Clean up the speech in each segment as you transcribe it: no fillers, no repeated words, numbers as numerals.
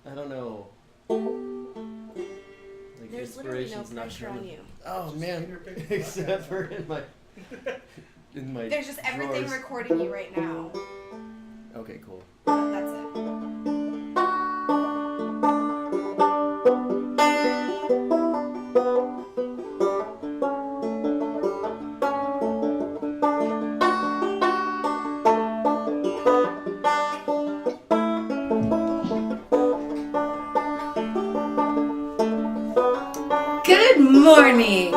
I don't know. Like There's literally no inspiration's not pressure coming. on you. Oh Just man, finger pick except for in my There's just everything drawers. recording you right now. Okay, cool. That's it. Good morning.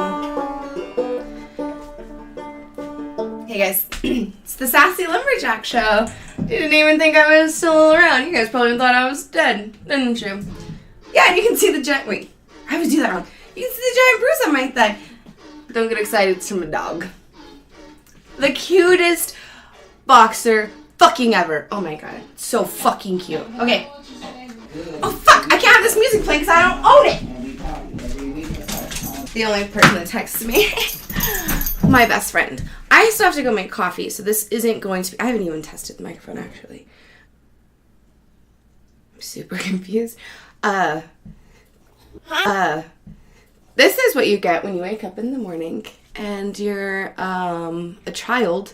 Hey guys, it's the Sassy Lumberjack Show. Didn't even think I was still around. You guys probably thought I was dead, didn't you? Yeah, and you can see the giant. Wait, I would do that wrong. You can see the giant bruise on my thigh. Don't get excited, it's from a dog. The cutest boxer fucking ever. Oh my god, so fucking cute. Okay. Oh fuck, I can't have this music playing because I don't own it. The only person that texts me. My best friend. I still have to go make coffee, so this isn't going to be... I haven't even tested the microphone, actually. I'm super confused. This is what you get when you wake up in the morning and you're a child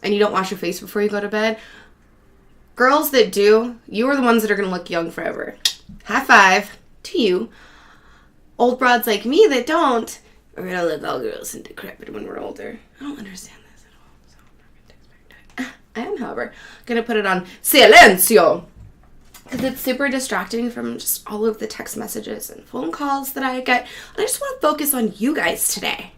and you don't wash your face before you go to bed. Girls that do, you are the ones that are going to look young forever. High five to you. Old broads like me that don't, we're going to look all gross and decrepit when we're older. I don't understand this at all. So I am, however, going to put it on silencio. Because it's super distracting from just all of the text messages and phone calls that I get. And I just want to focus on you guys today.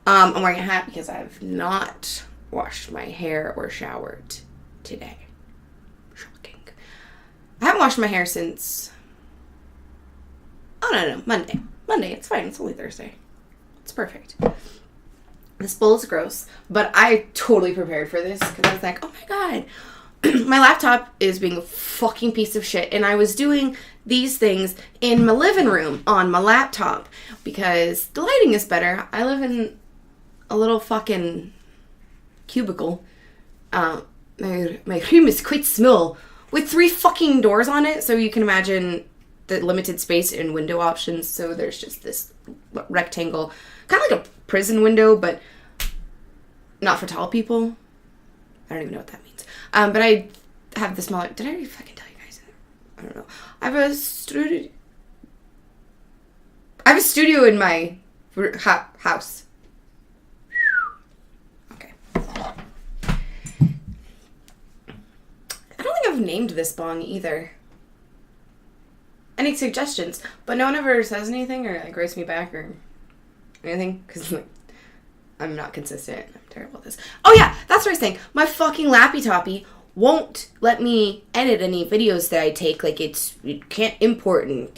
I'm wearing a hat because I have not washed my hair or showered today. Shocking. I haven't washed my hair since... Oh, no, Monday. Monday, it's fine. It's only Thursday. It's perfect. This bowl is gross, but I totally prepared for this because I was like, oh my god. My laptop is being a fucking piece of shit, and I was doing these things in my living room on my laptop because the lighting is better. I live in a little fucking cubicle. My room is quite small with 3 fucking doors on it, so you can imagine the limited space and window options. So there's just this rectangle, kind of like a prison window, but not for tall people. I don't even know what that means. But I have the smaller... Did I already fucking tell you guys? I don't know. I have a studio in my house. Okay. I don't think I've named this bong either. Any suggestions? But no one ever says anything or like writes me back or anything. Because like, I'm not consistent. I'm terrible at this. Oh yeah, that's what I was saying. My fucking Lappy Toppy won't let me edit any videos that I take. Like it can't import and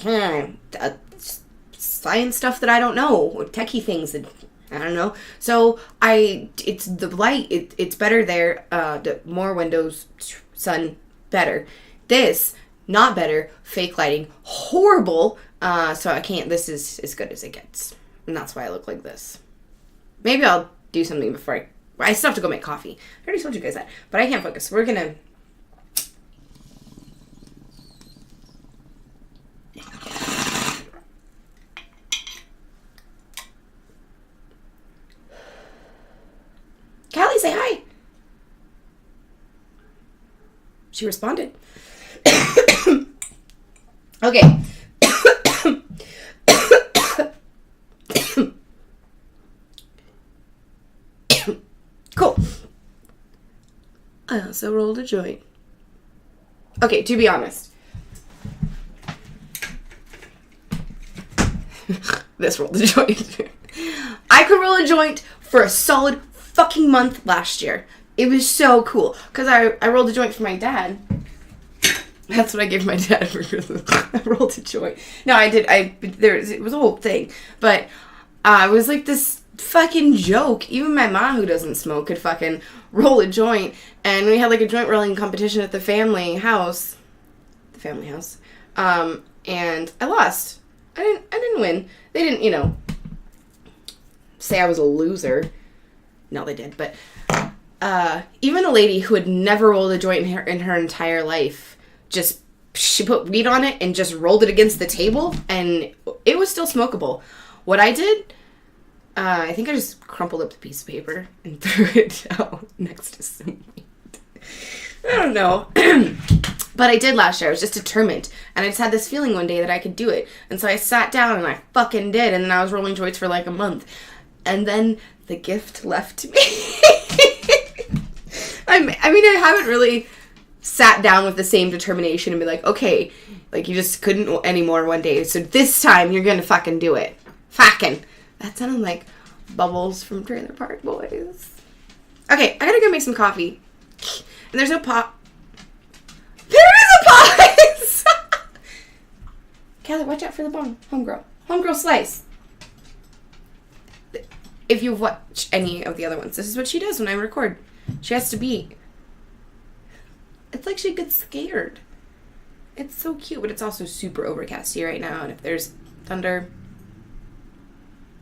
science stuff that I don't know or techie things that I don't know. So it's the light. It's better there. The more windows, sun, better. This. Not better. Fake lighting. Horrible. So I can't. This is as good as it gets. And that's why I look like this. Maybe I'll do something before I still have to go make coffee. I already told you guys that. But I can't focus. We're gonna... Callie, say hi. She responded. Okay. Cool. I also rolled a joint. Okay, to be honest. This rolled a joint. I could roll a joint for a solid fucking month last year. It was so cool. Because I rolled a joint for my dad. That's what I gave my dad for Christmas. I rolled a joint. No, I did. It was a whole thing. But it was like this fucking joke. Even my mom, who doesn't smoke, could fucking roll a joint. And we had like a joint rolling competition at the family house. The family house. And I lost. I didn't win. They didn't, say I was a loser. No, they did. But even a lady who had never rolled a joint in her entire life she put weed on it and just rolled it against the table, and it was still smokable. What I did, I think I just crumpled up the piece of paper and threw it out next to some weed. I don't know. But I did last year. I was just determined. And I just had this feeling one day that I could do it. And so I sat down and I fucking did. And then I was rolling joints for like a month. And then the gift left me. I mean, I haven't really sat down with the same determination and be like, okay, like you just couldn't anymore one day. So this time you're going to fucking do it. Fucking. That sounded like Bubbles from Trailer Park Boys. Okay, I gotta go make some coffee. And there's no pot. There is a pause! Kelly, watch out for the bong. Homegirl. Homegirl slice. If you've watched any of the other ones, this is what she does when I record. She has to be. It's like she gets scared. It's so cute, but it's also super overcast here right now. And if there's thunder,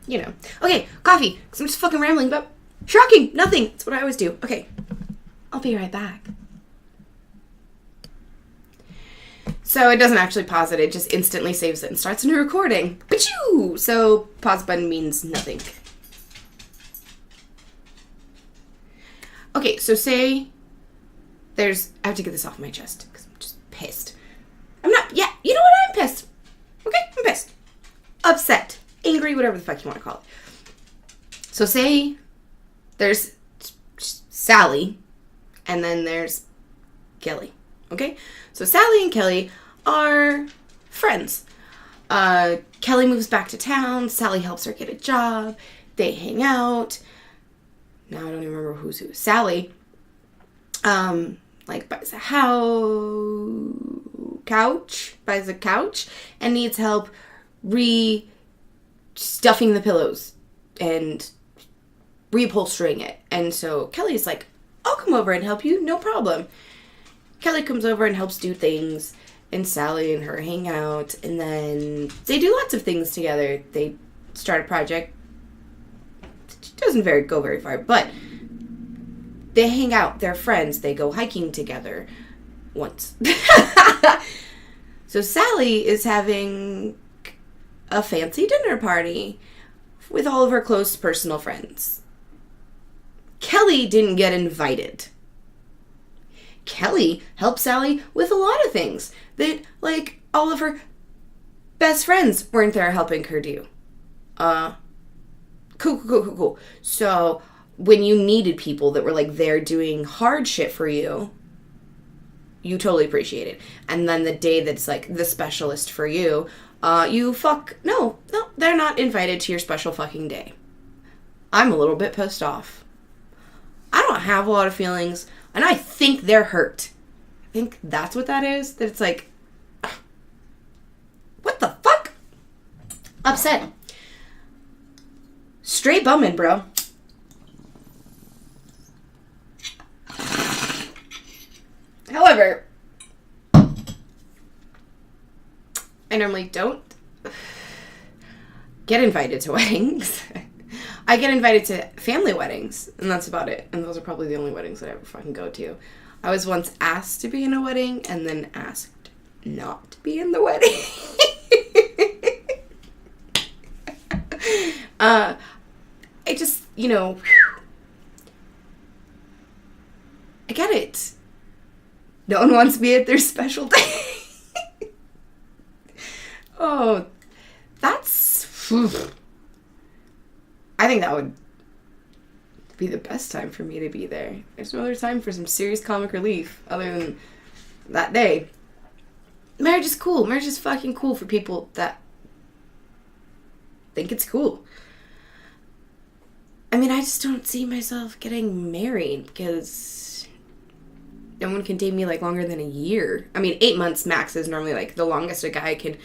you know. Okay, coffee. Because I'm just fucking rambling about shocking. Nothing. That's what I always do. Okay. I'll be right back. So it doesn't actually pause it. It just instantly saves it and starts a new recording. Pachoo! So pause button means nothing. Okay, so say there's... I have to get this off my chest because I'm just pissed. I'm not... Yeah, you know what? I'm pissed. Okay, I'm pissed. Upset. Angry, whatever the fuck you want to call it. So say there's Sally and then there's Kelly. Okay? So Sally and Kelly are friends. Kelly moves back to town. Sally helps her get a job. They hang out. Now I don't even remember who's who. Sally, buys a couch, and needs help stuffing the pillows and reupholstering it. And so Kelly's like, I'll come over and help you, no problem. Kelly comes over and helps do things, and Sally and her hang out, and then they do lots of things together. They start a project. It doesn't go very far, but they hang out. They're friends. They go hiking together once. So Sally is having a fancy dinner party with all of her close personal friends. Kelly didn't get invited. Kelly helped Sally with a lot of things that, like, all of her best friends weren't there helping her do. Cool. So, when you needed people that were, like, there doing hard shit for you, you totally appreciate it. And then the day that's, like, the specialist for you, no, they're not invited to your special fucking day. I'm a little bit pissed off. I don't have a lot of feelings, and I think they're hurt. I think that's what that is. That it's like, what the fuck? Upset. Straight bumming, bro. However, I normally don't get invited to weddings. I get invited to family weddings, and that's about it. And those are probably the only weddings that I ever fucking go to. I was once asked to be in a wedding, and then asked not to be in the wedding. I just, I get it. No one wants to be at their special day. Oh, that's... I think that would be the best time for me to be there. There's no other time for some serious comic relief other than that day. Marriage is cool. Marriage is fucking cool for people that think it's cool. I mean, I just don't see myself getting married because no one can date me, like, longer than a year. I mean, 8 months max is normally, like, the longest a guy could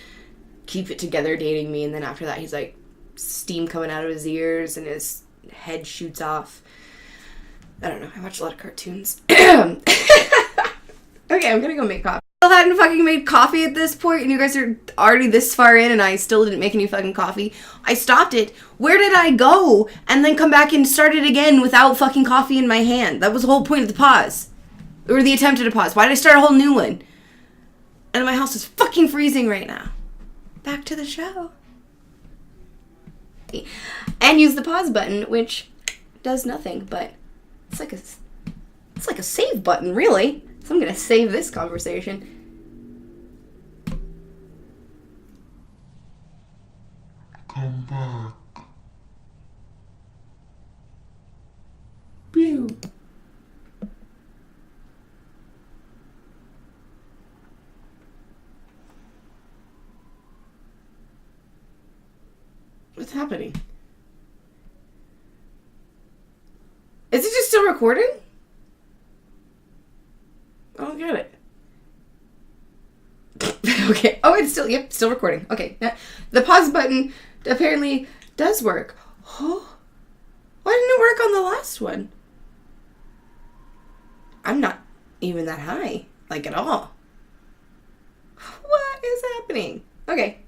keep it together dating me, and then after that he's, like, steam coming out of his ears and his head shoots off. I don't know. I watch a lot of cartoons. Okay, I'm gonna go make coffee. I hadn't fucking made coffee at this point, and you guys are already this far in, and I still didn't make any fucking coffee. I stopped it. Where did I go? And then come back and start it again without fucking coffee in my hand. That was the whole point of the pause. Or the attempt at a pause. Why did I start a whole new one? And my house is fucking freezing right now. Back to the show. And use the pause button, which does nothing, but it's like a save button, really. So I'm gonna save this conversation. Come back. Pew. What's happening? Is it just still recording? I don't get it. Okay. Oh, it's still recording. Okay. The pause button apparently does work. Oh, why didn't it work on the last one? I'm not even that high, like at all. What is happening? Okay.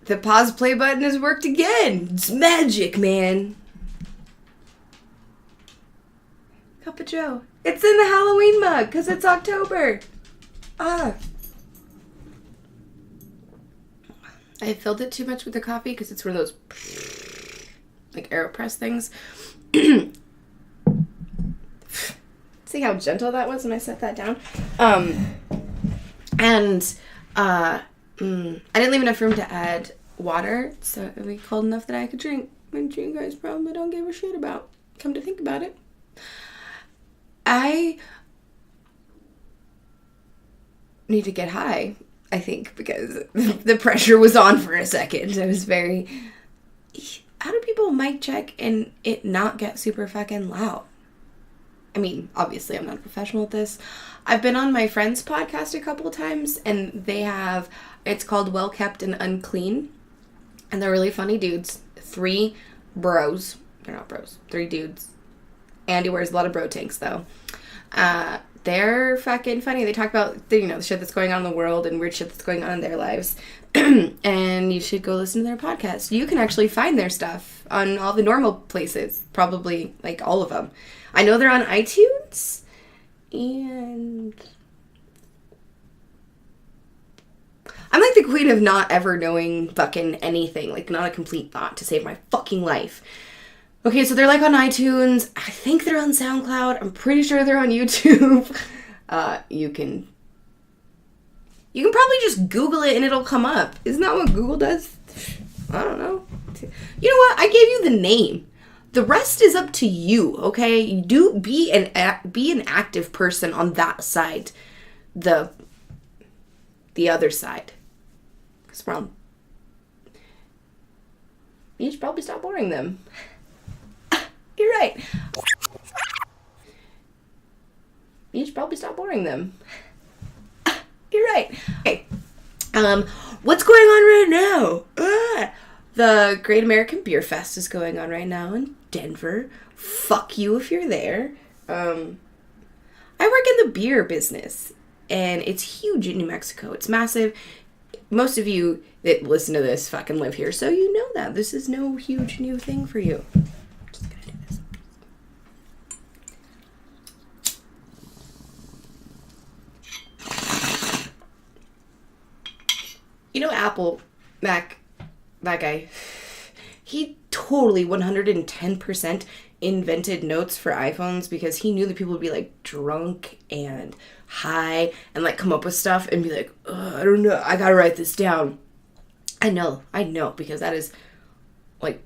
The pause play button has worked again. It's magic, man. Cup of Joe. It's in the Halloween mug because it's October. I filled it too much with the coffee because it's one of those like AeroPress things. See how gentle that was when I set that down? I didn't leave enough room to add water, so it would be cold enough that I could drink, which you guys probably don't give a shit about. Come to think about it. I need to get high, I think, because the pressure was on for a second. I was very... How do people mic check and it not get super fucking loud? I mean, obviously, I'm not a professional at this. I've been on my friend's podcast a couple of times, and they have... It's called Well Kept and Unclean, and they're really funny dudes. 3 bros. They're not bros. 3 dudes. Andy wears a lot of bro tanks, though. They're fucking funny. They talk about, the shit that's going on in the world and weird shit that's going on in their lives. And you should go listen to their podcast. You can actually find their stuff on all the normal places. Probably, like, all of them. I know they're on iTunes. And... I'm like the queen of not ever knowing fucking anything. Like, not a complete thought to save my fucking life. Okay, so they're like on iTunes. I think they're on SoundCloud. I'm pretty sure they're on YouTube. You can probably just Google it and it'll come up. Isn't that what Google does? I don't know. You know what? I gave you the name. The rest is up to you, okay? You do be an active person on that side. The other side. Because we're on... You should probably stop boring them. You're right. You should probably stop boring them. You're right. Okay. What's going on right now? The Great American Beer Fest is going on right now in Denver. Fuck you if you're there. I work in the beer business, and it's huge in New Mexico. It's massive. Most of you that listen to this fucking live here, so you know that. This is no huge new thing for you. Just gonna do this. You know Apple, Mac, that guy, he totally 110% invented notes for iPhones because he knew that people would be like drunk and high and like come up with stuff and be like, I don't know, I gotta write this down. I know, because that is like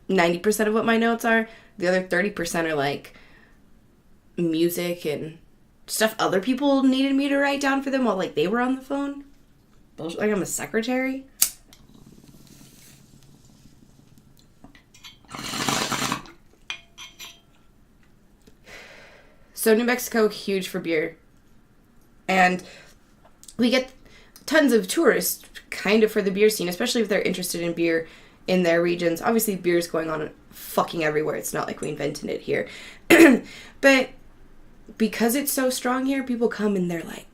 90% of what my notes are. The other 30% are like music and stuff other people needed me to write down for them while like they were on the phone. Bullshit, like I'm a secretary. So New Mexico, huge for beer. And we get tons of tourists kind of for the beer scene, especially if they're interested in beer in their regions. Obviously, beer's going on fucking everywhere. It's not like we invented it here. But because it's so strong here, people come and they're like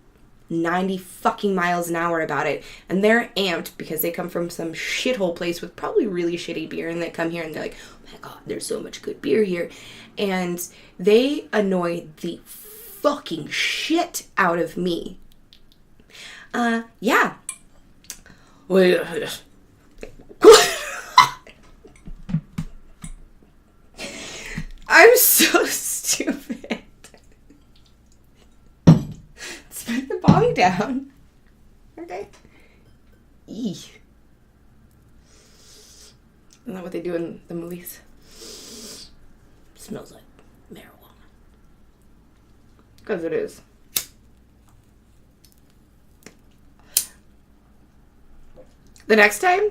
90 fucking miles an hour about it. And they're amped because they come from some shithole place with probably really shitty beer. And they come here and they're like, my God, there's so much good beer here. And they annoy the fucking shit out of me. Yeah. Wait. I'm so stupid. Let's put the body down. Okay. Eek. Isn't that what they do in the movies? Smells like marijuana. Because it is. The next time,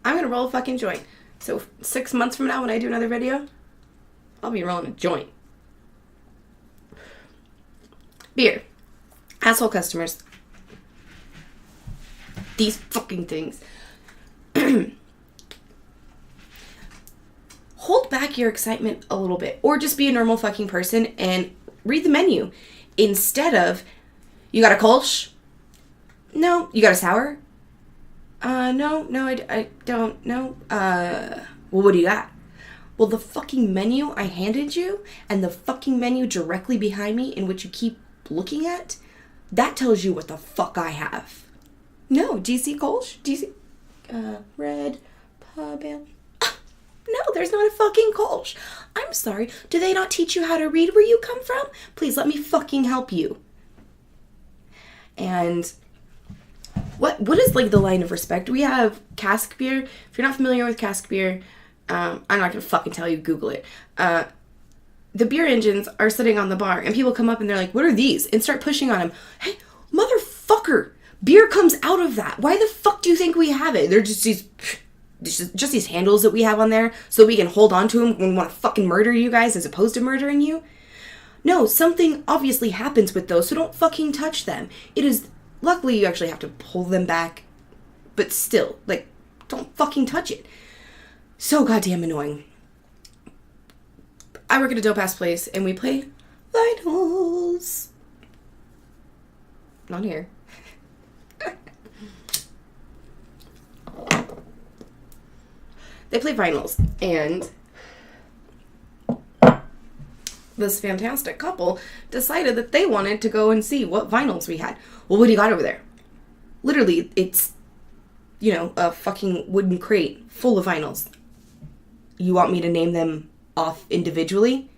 I'm gonna roll a fucking joint. So 6 months from now when I do another video, I'll be rolling a joint. Beer. Asshole customers. These fucking things. Hold back your excitement a little bit. Or just be a normal fucking person and read the menu. Instead of, you got a Kolsch? No. You got a sour? No, I don't. No. Well, what do you got? Well, the fucking menu I handed you and the fucking menu directly behind me in which you keep looking at, that tells you what the fuck I have. No, GC Kolsch? GC, Red Pub Ale. No, there's not a fucking Kolsch. I'm sorry. Do they not teach you how to read where you come from? Please let me fucking help you. And what is like the line of respect? We have cask beer. If you're not familiar with cask beer, I'm not gonna fucking tell you, Google it. The beer engines are sitting on the bar and people come up and they're like, what are these? And start pushing on them. Hey, motherfucker, beer comes out of that. Why the fuck do you think we have it? They're just these handles that we have on there so we can hold on to them when we want to fucking murder you guys as opposed to murdering you. No, something obviously happens with those, so don't fucking touch them. It is, luckily you actually have to pull them back, but still, like, don't fucking touch it. So goddamn annoying. I work at a dope ass place and we play vinyls. Not here. They play vinyls, and this fantastic couple decided that they wanted to go and see what vinyls we had. Well, what do you got over there? Literally, it's, a fucking wooden crate full of vinyls. You want me to name them off individually?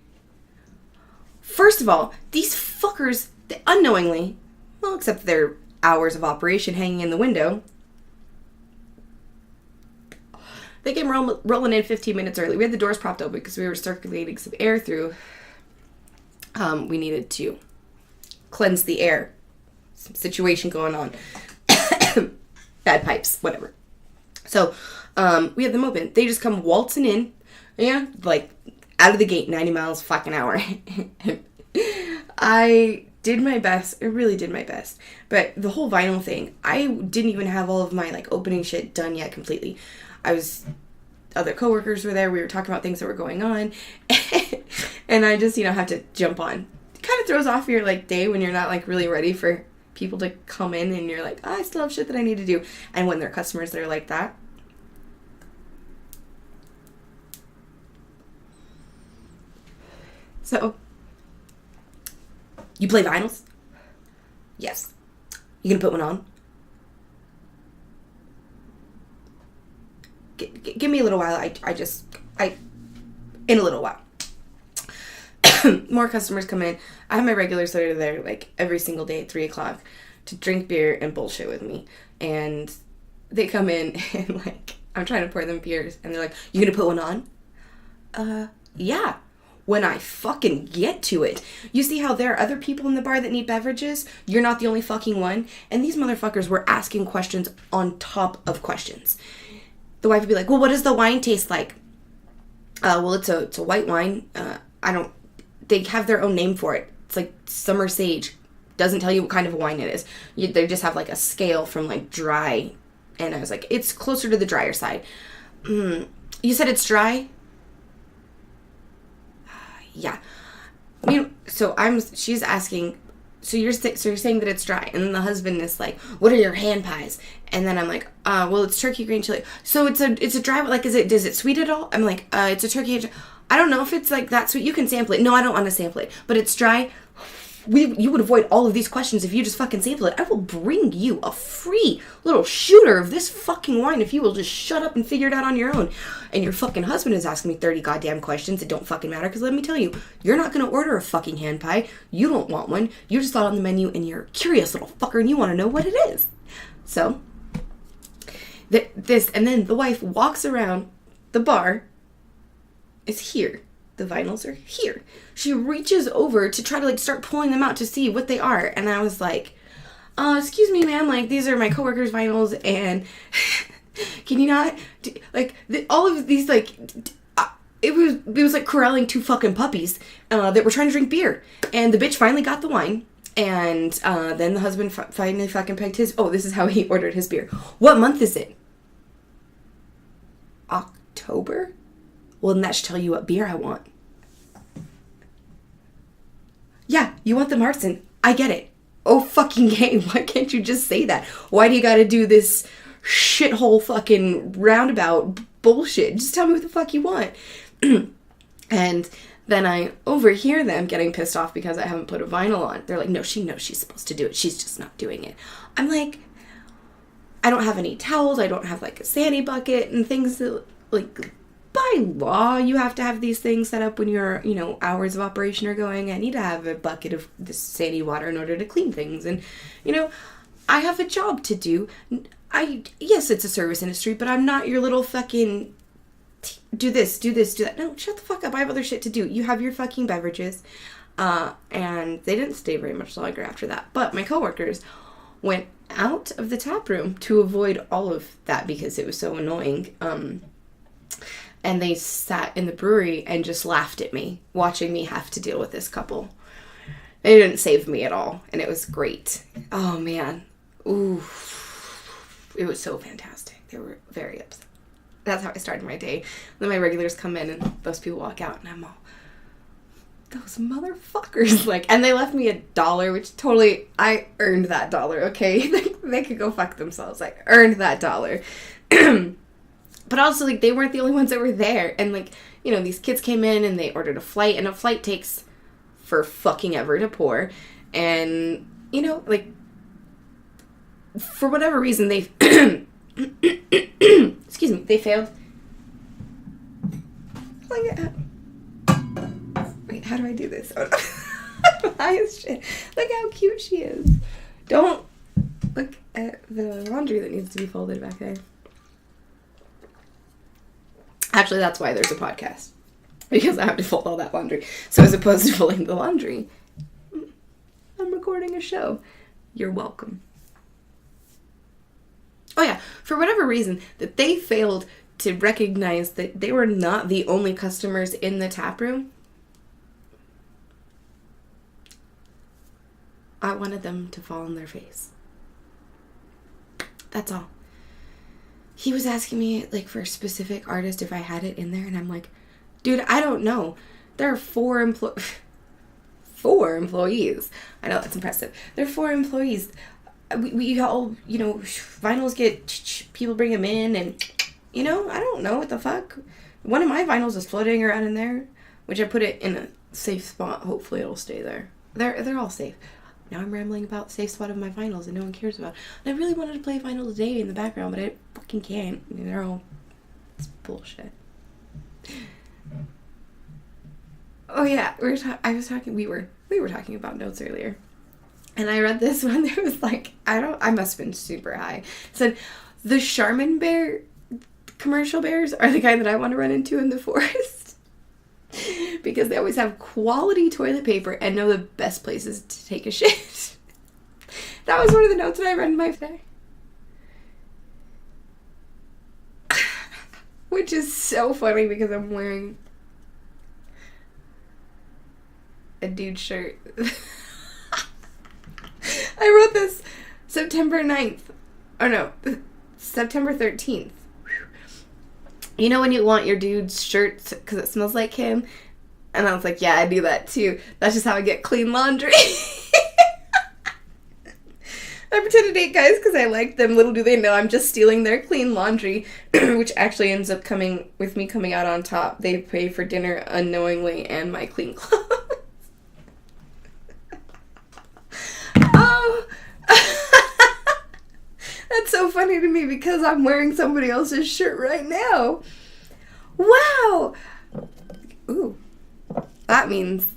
First of all, these fuckers, they unknowingly, well, except their hours of operation hanging in the window, they came rolling in 15 minutes early. We had the doors propped open because we were circulating some air through. We needed to cleanse the air. Some situation going on. Bad pipes, whatever. So, we had them open. They just come waltzing in. Yeah, like, out of the gate, 90 miles fucking hour. I did my best. I really did my best. But the whole vinyl thing, I didn't even have all of my, like, opening shit done yet completely. Other coworkers were there. We were talking about things that were going on. And I just, have to jump on. It kind of throws off your, like, day when you're not, like, really ready for people to come in and you're like, I still have shit that I need to do. And when they're customers that are like that. So, you play vinyls? Yes. You gonna put one on? Give me a little while. In a little while. More customers come in. I have my regulars that are there like every single day at 3 o'clock to drink beer and bullshit with me. And they come in and like, I'm trying to pour them beers and they're like, you gonna put one on? Yeah. When I fucking get to it. You see how there are other people in the bar that need beverages? You're not the only fucking one. And these motherfuckers were asking questions on top of questions. The wife would be like, well, what does the wine taste like? Well, it's a white wine. They have their own name for it. It's like Summer Sage. Doesn't tell you what kind of a wine it is. They just have like a scale from like dry. And I was like, it's closer to the drier side. You said it's dry? Yeah. She's asking so you're saying that it's dry. And then the husband is like, what are your hand pies? And then I'm like, well, it's turkey green chili. So it's a dry, like, does it sweet at all? I'm like, it's a turkey. I don't know if it's like that sweet. You can sample it. No, I don't want to sample it, but it's dry. You would avoid all of these questions if you just fucking sample it. I will bring you a free little shooter of this fucking wine if you will just shut up and figure it out on your own. And your fucking husband is asking me 30 goddamn questions that don't fucking matter, because let me tell you, you're not going to order a fucking hand pie. You don't want one. You just saw it on the menu and you're a curious little fucker and you want to know what it is. So, and then the wife walks around the bar. It's here. The vinyls are here. She reaches over to try to like start pulling them out to see what they are. And I was like, excuse me, ma'am, like these are my coworkers' vinyls, and can you not all of these, like, it was like corralling two fucking puppies that were trying to drink beer. And the bitch finally got the wine. And then the husband finally fucking pegged his, this is how he ordered his beer. What month is it? October? Well, then that should tell you what beer I want. Yeah, you want the Marzen. I get it. Oh, fucking game. Why can't you just say that? Why do you gotta do this shithole fucking roundabout bullshit? Just tell me what the fuck you want. And then I overhear them getting pissed off because I haven't put a vinyl on. They're like, no, she knows she's supposed to do it. She's just not doing it. I'm like, I don't have any towels. I don't have like a sandy bucket and things that, like, by law, you have to have these things set up when your, hours of operation are going. I need to have a bucket of this sandy water in order to clean things. And, I have a job to do. Yes, it's a service industry, but I'm not your little fucking do this, do that. No, shut the fuck up. I have other shit to do. You have your fucking beverages. And they didn't stay very much longer after that. But my coworkers went out of the tap room to avoid all of that because it was so annoying. And they sat in the brewery and just laughed at me, watching me have to deal with this couple. They didn't save me at all, and it was great. Oh, man. Ooh. It was so fantastic. They were very upset. That's how I started my day. Then my regulars come in, and those people walk out, and I'm all, those motherfuckers. Like, and they left me $1, which totally, I earned that $1, okay? They could go fuck themselves. I earned that $1. But also, like, they weren't the only ones that were there. And, like, these kids came in and they ordered a flight. And a flight takes for fucking ever to pour. And, like, for whatever reason, they... excuse me. They failed. Like, wait, how do I do this? High as shit. Look how cute she is. Don't look at the laundry that needs to be folded back there. Actually, that's why there's a podcast. Because I have to fold all that laundry. So as opposed to folding the laundry, I'm recording a show. You're welcome. Oh yeah, for whatever reason, that they failed to recognize that they were not the only customers in the tap room. I wanted them to fall on their face. That's all. He was asking me, like, for a specific artist if I had it in there, and I'm like, dude, I don't know. There are 4 employees. I know, that's impressive. There are 4 employees. We all, vinyls get, people bring them in, and, I don't know what the fuck. One of my vinyls is floating around in there, which I put it in a safe spot. Hopefully it'll stay there. They're all safe. Now I'm rambling about safe spot of my vinyls and no one cares about. And I really wanted to play vinyl today in the background, but I fucking can't. They're all... It's bullshit. Oh yeah, we were talking about notes earlier. And I read this one that was like, I must have been super high. It said, the Charmin bear commercial bears are the kind that I want to run into in the forest. Because they always have quality toilet paper and know the best places to take a shit. That was one of the notes that I read in my day. Which is so funny because I'm wearing a dude shirt. I wrote this September 9th. Oh no, September 13th. You know when you want your dude's shirt because it smells like him? And I was like, yeah, I do that too. That's just how I get clean laundry. I pretend to date guys because I like them. Little do they know I'm just stealing their clean laundry, which actually ends up coming out on top. They pay for dinner unknowingly and my clean clothes. Oh, that's so funny to me because I'm wearing somebody else's shirt right now. Wow. Ooh, that means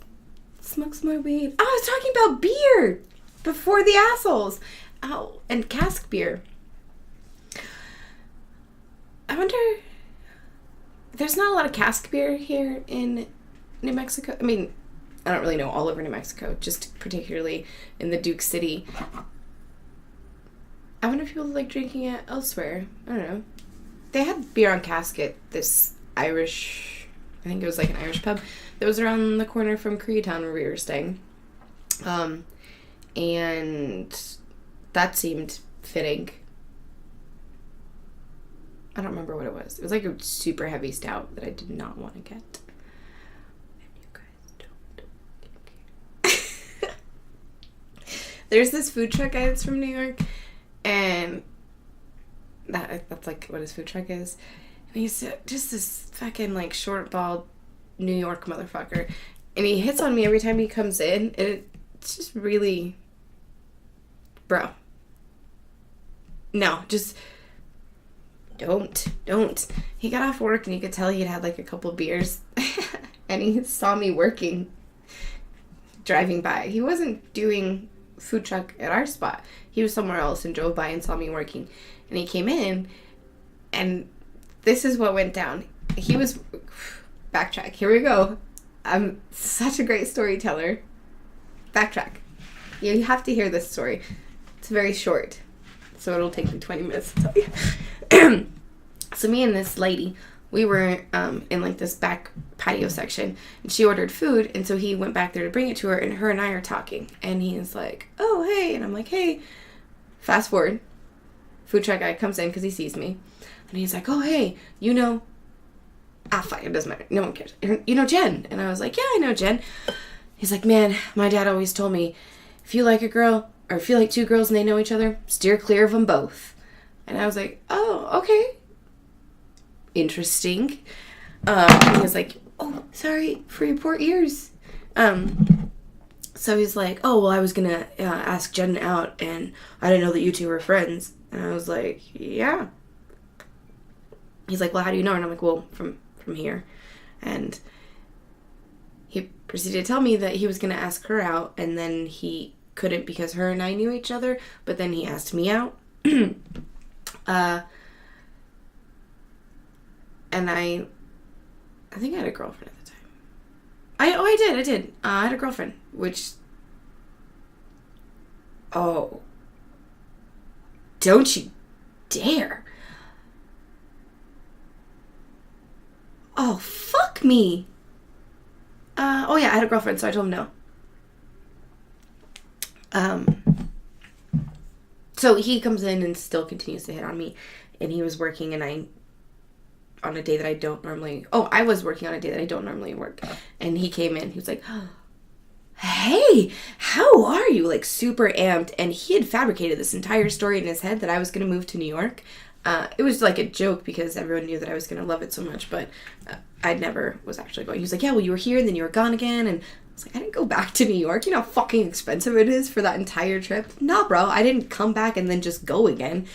smoke some more weed. Oh, I was talking about beer before the assholes. Oh, and cask beer. I wonder, there's not a lot of cask beer here in New Mexico. I mean, I don't really know all over New Mexico, just particularly in the Duke City. I wonder if people like drinking it elsewhere. I don't know. They had beer on cask at this Irish, I think it was like an Irish pub that was around the corner from Koreatown where we were staying. And that seemed fitting. I don't remember what it was. It was like a super heavy stout that I did not want to get. And you guys don't. There's this food truck guy that's from New York, and that's like what his food truck is. And he's just this fucking like short, bald New York motherfucker. And he hits on me every time he comes in, and it's just really, bro. No, just don't. He got off work and you could tell he'd had like a couple beers and he saw me working, driving by. He wasn't doing food truck at our spot. He was somewhere else and drove by and saw me working. And he came in and this is what went down. He was, backtrack, here we go. I'm such a great storyteller. Backtrack. You have to hear this story. It's very short, so it'll take me 20 minutes to tell you. So me and this lady, we were in like this back patio section, and she ordered food, and so he went back there to bring it to her, and her and I are talking, and he's like, oh, hey, and I'm like, hey. Fast forward, food truck guy comes in because he sees me, and he's like, oh, hey, you know, fuck, it doesn't matter, no one cares, you know Jen? And I was like, yeah, I know Jen. He's like, man, my dad always told me, if you like a girl, or if you like two girls and they know each other, steer clear of them both. And I was like, oh, okay. Interesting. And he was like, oh, sorry for your poor ears. So he's like, oh, well, I was going to ask Jen out, and I didn't know that you two were friends. And I was like, yeah. He's like, well, how do you know her? And I'm like, well, from here. And he proceeded to tell me that he was going to ask her out, and then he couldn't because her and I knew each other, but then he asked me out. And I think I had a girlfriend at the time. I did. I had a girlfriend, which, oh, don't you dare. Oh, fuck me. Oh yeah, I had a girlfriend, so I told him no. So he comes in and still continues to hit on me, and he was working, and I was working on a day that I don't normally work, and he came in, he was like, hey, how are you? Like super amped, and he had fabricated this entire story in his head that I was going to move to New York. It was like a joke because everyone knew that I was going to love it so much, but I never was actually going. He was like, yeah, well, you were here and then you were gone again. And I was like, I didn't go back to New York. You know how fucking expensive it is for that entire trip? Nah, bro, I didn't come back and then just go again.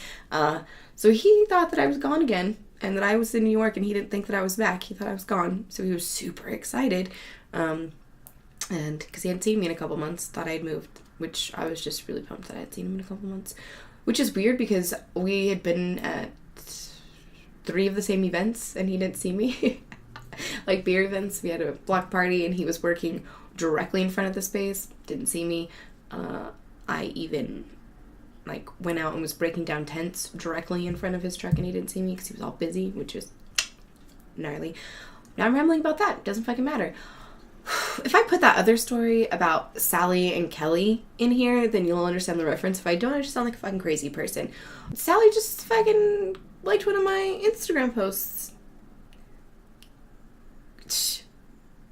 So he thought that I was gone again and that I was in New York, and he didn't think that I was back. He thought I was gone. So he was super excited. And because he hadn't seen me in a couple months, thought I'd moved, which I was just really pumped that I had seen him in a couple months. Which is weird because we had been at 3 of the same events and he didn't see me. Like beer events. We had a block party and he was working directly in front of the space. Didn't see me. I even like went out and was breaking down tents directly in front of his truck and he didn't see me because he was all busy, which is gnarly. Now I'm rambling about that. Doesn't fucking matter. If I put that other story about Sally and Kelly in here, then you'll understand the reference. If I don't, I just sound like a fucking crazy person. Sally just fucking liked one of my Instagram posts.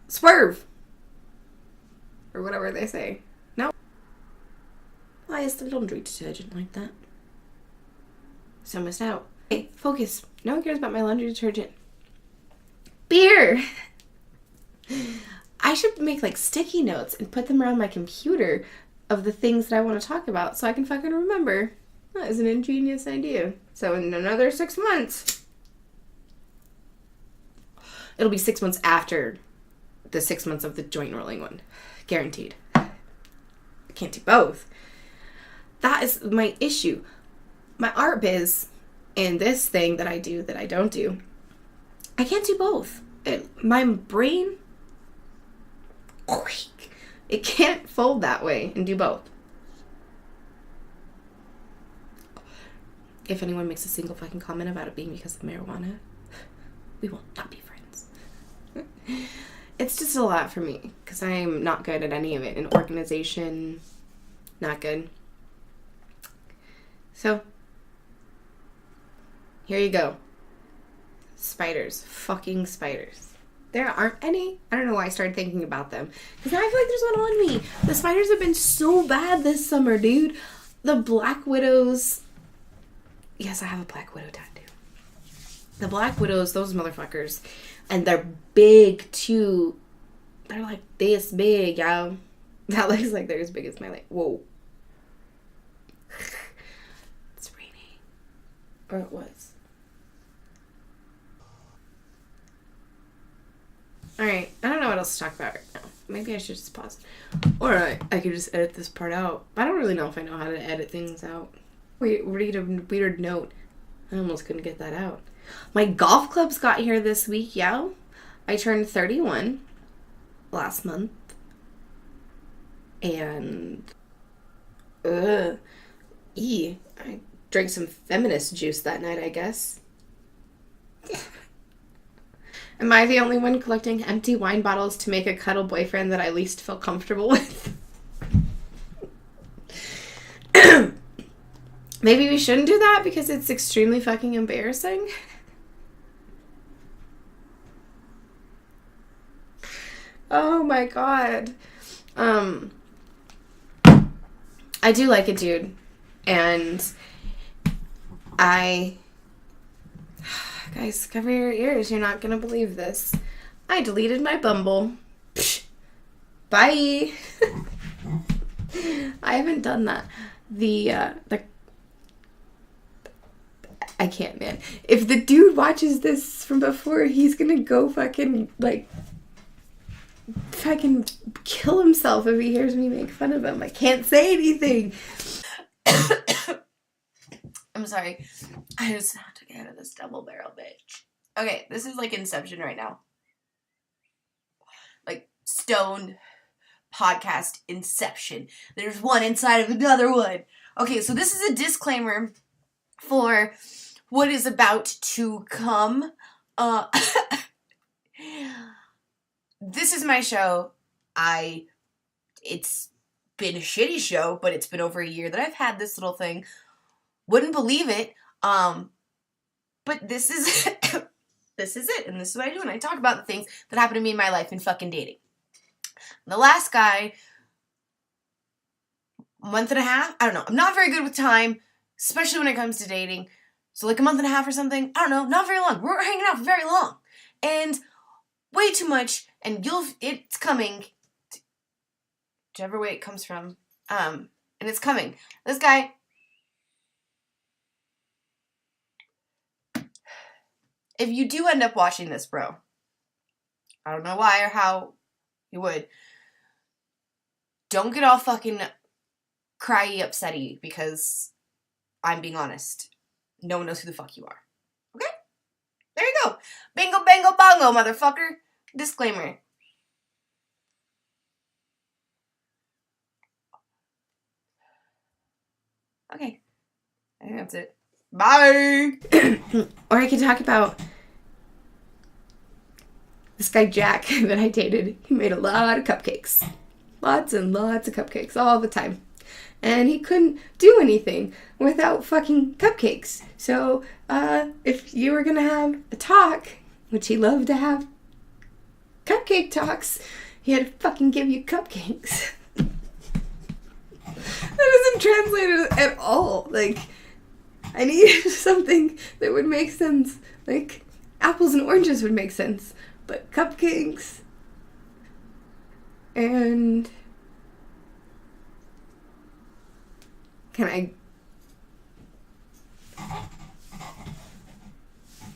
Swerve. Or whatever they say. No? I buys the laundry detergent like that. So I missed out. Hey, focus. No one cares about my laundry detergent. Beer! I should make like sticky notes and put them around my computer of the things that I want to talk about so I can fucking remember. That is an ingenious idea. So in another 6 months, it'll be 6 months after the 6 months of the joint rolling one. Guaranteed. I can't do both. That is my issue. My art biz and this thing that I do that I don't do, I can't do both. My brain, it can't fold that way and do both. If anyone makes a single fucking comment about it being because of marijuana, we will not be friends. It's just a lot for me because I'm not good at any of it. In organization, not good. So, here you go. Spiders. Fucking spiders. There aren't any. I don't know why I started thinking about them. Because now I feel like there's one on me. The spiders have been so bad this summer, dude. The black widows. Yes, I have a black widow tattoo. The black widows, those motherfuckers. And they're big, too. They're like this big, y'all. That looks like they're as big as my leg. Whoa. It's raining. Or it was. Alright, I don't know what else to talk about right now. Maybe I should just pause. Or I could just edit this part out. I don't really know if I know how to edit things out. Wait, read a weird note. I almost couldn't get that out. My golf clubs got here this week, yo. I turned 31 last month. And I drank some feminist juice that night, I guess. Am I the only one collecting empty wine bottles to make a cuddle boyfriend that I least feel comfortable with? Maybe we shouldn't do that because it's extremely fucking embarrassing. Oh my god. I do like a dude. And guys, cover your ears. You're not gonna believe this. I deleted my Bumble. Psh, bye. I haven't done that. I can't, man. If the dude watches this from before, he's gonna go fucking kill himself if he hears me make fun of him. I can't say anything. I'm sorry. I just have to get out of this double barrel bitch. Okay, this is like Inception right now. Like stoned podcast Inception. There's one inside of another one. Okay, so this is a disclaimer for what is about to come. This is my show. It's been a shitty show, but it's been over a year that I've had this little thing. Wouldn't believe it. But this is this is it, and this is what I do, and I talk about the things that happen to me in my life in fucking dating. The last guy, month and a half, I don't know. I'm not very good with time, especially when it comes to dating. So like a month and a half or something, I don't know, not very long. We're hanging out for very long. And way too much, and it's coming, whichever way it comes from, and it's coming. This guy, if you do end up watching this, bro, I don't know why or how you would, don't get all fucking cryy, upsetty, because I'm being honest. No one knows who the fuck you are. Okay? There you go. Bingo, bango, bongo, motherfucker. Disclaimer. Okay. I think that's it. Bye! Or I could talk about this guy Jack that I dated. He made a lot of cupcakes. Lots and lots of cupcakes all the time. And he couldn't do anything without fucking cupcakes. So, if you were gonna have a talk, which he loved to have cupcake talks, he had to fucking give you cupcakes. That doesn't translate at all. Like, I need something that would make sense. Like, apples and oranges would make sense. But cupcakes and...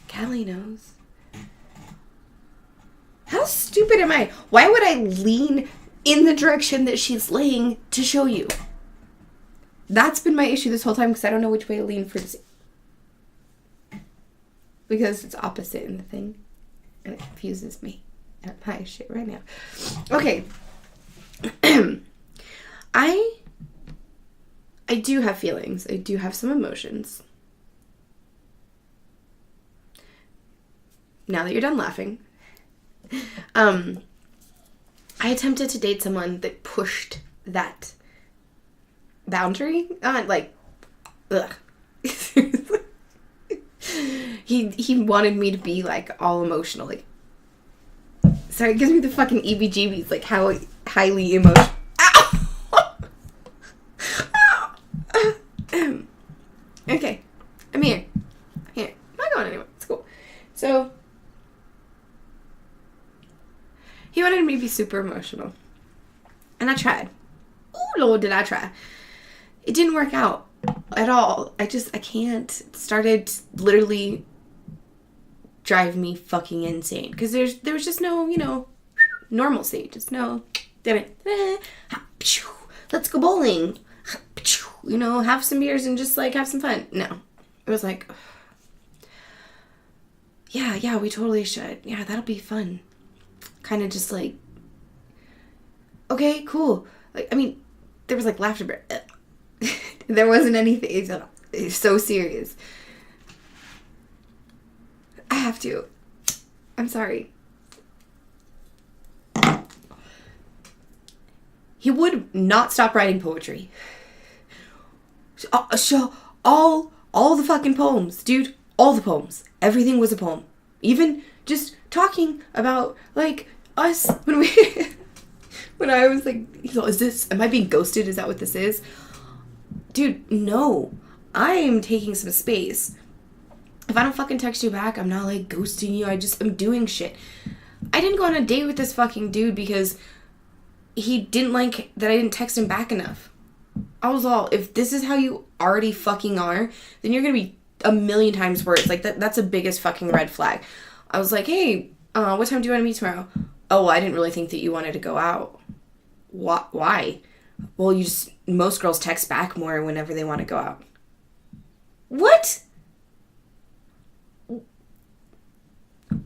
Callie knows. How stupid am I? Why would I lean in the direction that she's laying to show you? That's been my issue this whole time because I don't know which way to lean for this. Because it's opposite in the thing. And it confuses me. And I'm high as shit right now. Okay. I do have feelings. I do have some emotions. Now that you're done laughing. I attempted to date someone that pushed that boundary. Ugh. He wanted me to be, like, all emotional. Like, sorry, it gives me the fucking EBGBs, like, how highly emotional. Okay. I'm here. I'm not going anywhere. It's cool. So, he wanted me to be super emotional. And I tried. Oh, Lord, did I try. It didn't work out at all. I can't. It started literally drive me fucking insane. Because there was just no, normalcy. Just no, let's go bowling. Have some beers and just, like, have some fun. No. It was like, yeah, we totally should. Yeah, that'll be fun. Kind of just like, okay, cool. Like, I mean, there was, like, laughter. There wasn't anything. It's so serious. I have to. I'm sorry. He would not stop writing poetry. So all the fucking poems, dude. All the poems. Everything was a poem. Even just talking about, like, us when I was like, am I being ghosted? Is that what this is? Dude, no. I am taking some space. If I don't fucking text you back, I'm not, like, ghosting you. I'm doing shit. I didn't go on a date with this fucking dude because he didn't like that I didn't text him back enough. I was all, if this is how you already fucking are, then you're gonna be a million times worse. Like, that's the biggest fucking red flag. I was like, hey, what time do you want to meet tomorrow? Oh, I didn't really think that you wanted to go out. Why? Well, most girls text back more whenever they want to go out. What?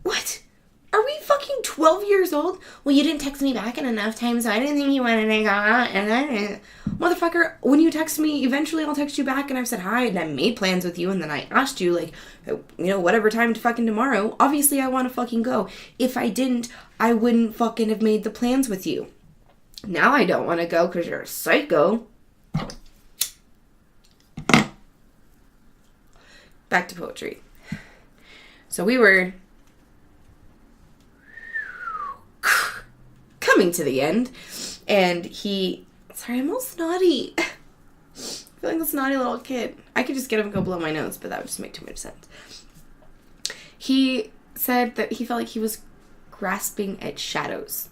What? Are we fucking 12 years old? Well, you didn't text me back in enough time, so I didn't think you wanted to go out. And then, motherfucker, when you text me, eventually I'll text you back, and I've said hi, and I made plans with you, and then I asked you, like, whatever time to fucking tomorrow. Obviously, I want to fucking go. If I didn't, I wouldn't fucking have made the plans with you. Now I don't want to go because you're a psycho. Back to poetry. So we were coming to the end, and I'm all snotty. I feel like a snotty little kid. I could just get up and go blow my nose, but that would just make too much sense. He said that he felt like he was grasping at shadows.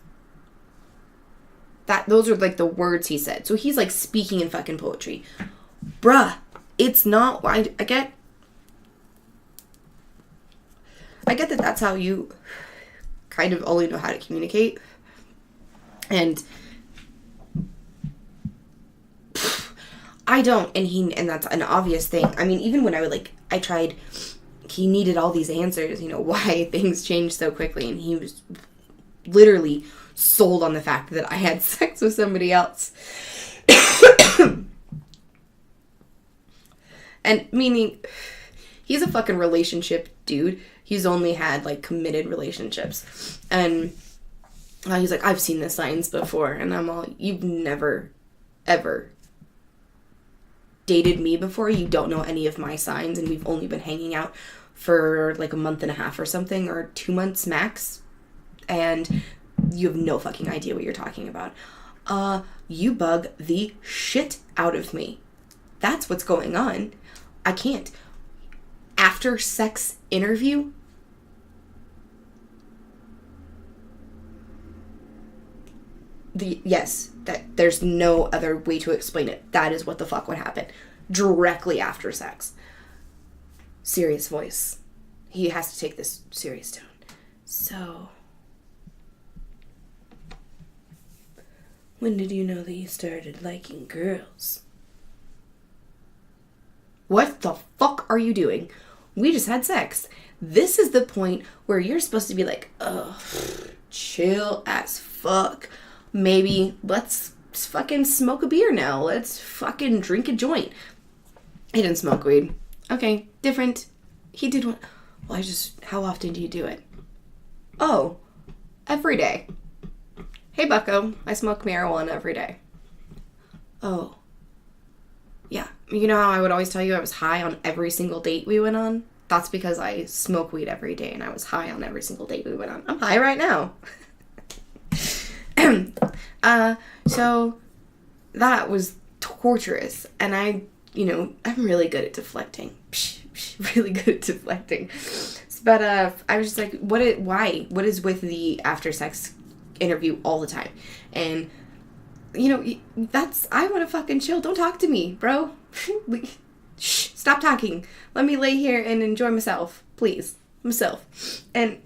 Those are, like, the words he said. So he's, like, speaking in fucking poetry. Bruh, it's not, I get that that's how you kind of only know how to communicate. And I don't, and that's an obvious thing. I mean, even when I tried, he needed all these answers, why things changed so quickly, and he was literally sold on the fact that I had sex with somebody else. And meaning, he's a fucking relationship dude. He's only had, like, committed relationships. And he's like, I've seen the signs before. And I'm all, you've never, ever dated me before. You don't know any of my signs. And we've only been hanging out for, like, a month and a half or something. Or 2 months max. And you have no fucking idea what you're talking about. You bug the shit out of me. that's what's going on. I can't. After sex interview? Yes, that there's no other way to explain it. That is what the fuck would happen. Directly after sex. Serious voice. He has to take this serious tone. So, when did you know that you started liking girls? What the fuck are you doing? We just had sex. This is the point where you're supposed to be like, ugh, chill as fuck. Maybe let's fucking smoke a beer now. Let's fucking drink a joint. He didn't smoke weed. Okay, different. He did one. Well, how often do you do it? Oh, every day. Hey, bucko, I smoke marijuana every day. Oh. Yeah. You know how I would always tell you I was high on every single date we went on? That's because I smoke weed every day and I was high on every single date we went on. I'm high right now. So that was torturous. And I'm really good at deflecting. Really good at deflecting. But I was just like, why? What is with the after sex interview all the time? And I want to fucking chill. Don't talk to me, bro. Shh, stop talking. Let me lay here and enjoy myself, please. Myself. And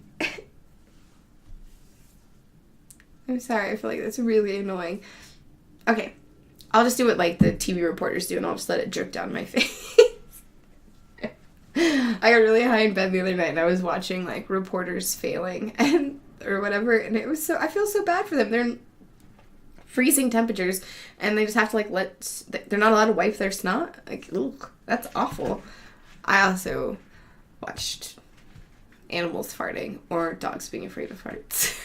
I'm sorry, I feel like that's really annoying. Okay, I'll just do what like the TV reporters do, and I'll just let it drip down my face. I got really high in bed the other night, and I was watching like reporters failing or whatever, and it was I feel so bad for them. They're in freezing temperatures, and they just have to they're not allowed to wipe their snot. Like, ugh, that's awful. I also watched animals farting or dogs being afraid of farts.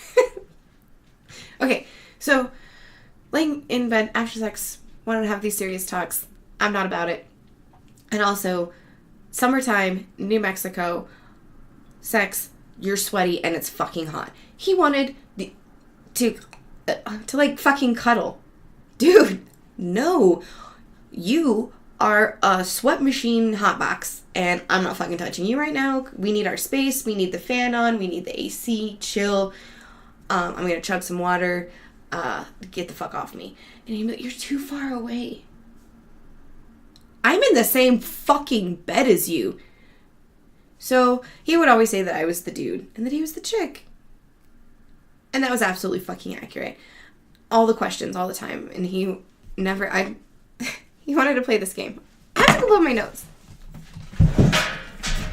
Okay, so laying in bed after sex, wanted to have these serious talks. I'm not about it. And also, summertime, New Mexico, sex, you're sweaty and it's fucking hot. He wanted to like fucking cuddle. Dude, no. You are a sweat machine hotbox and I'm not fucking touching you right now. We need our space. We need the fan on. We need the AC. Chill. I'm going to chug some water. Get the fuck off me. And he'd be like, you're too far away. I'm in the same fucking bed as you. So he would always say that I was the dude and that he was the chick. And that was absolutely fucking accurate. All the questions, all the time. And he wanted to play this game. I have to go blow my nose.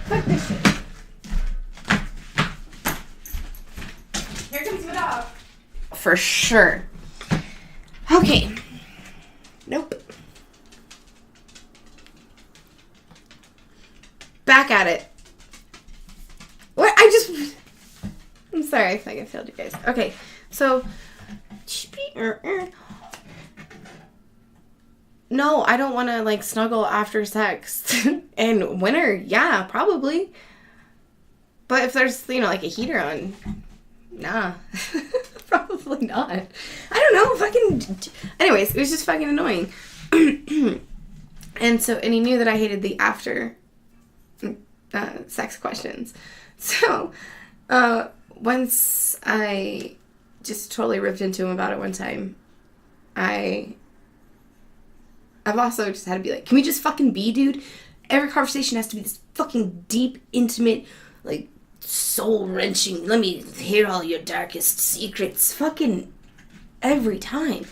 Fuck this shit. Here comes the dog. For sure. Okay. Nope. Back at it. What? I'm sorry, I think I failed you guys. Okay, so. No, I don't want to, like, snuggle after sex. And winter, yeah, probably. But if there's, like, a heater on, nah. Probably not. I don't know, anyways, it was just fucking annoying. And he knew that I hated the after sex questions. So, once I just totally ripped into him about it one time, I've also just had to be like, can we just fucking be, dude? Every conversation has to be this fucking deep, intimate, like, soul-wrenching, let me hear all your darkest secrets. Fucking every time.